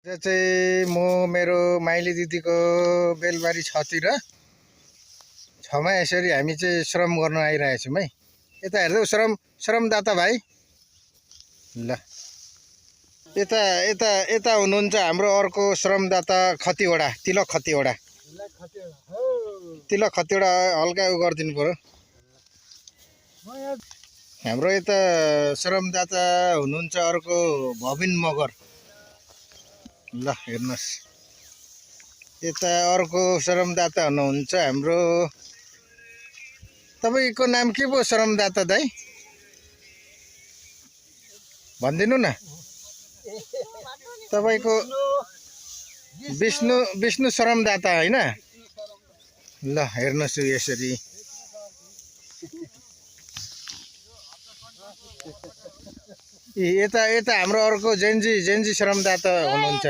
यो चाहिँ म मेरो माइली दिदीको बेलबारी छतिर छमा यसरी हामी चाहिँ श्रम गर्न आइरहेछौँ है। यता हेर्दै श्रमदाता भाइ ल यता यता यता हुनुहुन्छ हाम्रो अर्को श्रमदाता खतिवडा तिलक खतिवडा हल्का उ गरिदिनु पर्यो। हाम्रो यता श्रमदाता हुनुहुन्छ अर्को भविन मगर ल हेर्नुहोस्। यता अर्को श्रमदाता हुनुहुन्छ हाम्रो तपाईको नाम के पो श्रमदाता दाइ भनिदिनु न। तपाईको विष्णु श्रमदाता हैन ल हेर्नुहोस् यसरी यता यता हाम्रो अर्को जेन्जी श्रमदाता हुनुहुन्छ।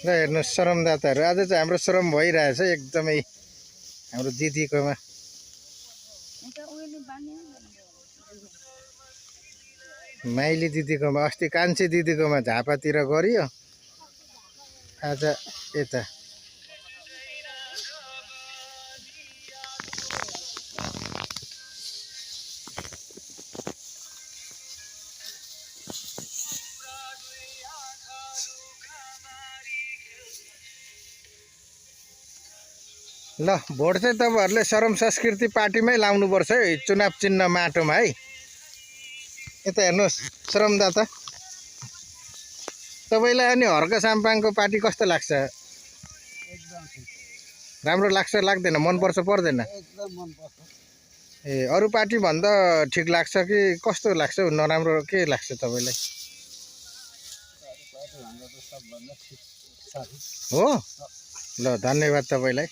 ल हेर्नुहोस् श्रमदाताहरू आज चाहिँ हाम्रो श्रम भइरहेछ एकदमै हाम्रो दिदीकोमा। माइली दिदीकोमा अस्ति कान्छी दिदीकोमा झापातिर गरियो आज यता। ल भोट चाहिँ तपाईहरुले श्रम संस्कृति पार्टीमै लाउनुपर्छ है चुनाव चिन्ह माटोमा है। यता हेर्नुहोस् श्रमदाता तपाईलाई अनि हर्क साम्पाङको पार्टी कस्तो लाग्छ? राम्रो लाग्छ लाग्दैन मनपर्छ पर्दैन? एकदम मनपर्छ। ए अरु पार्टी भन्दा ठिक लाग्छ कि कस्तो लाग्छ नराम्रो के लाग्छ तपाईलाई? हो ल धन्यवाद तपाईलाई।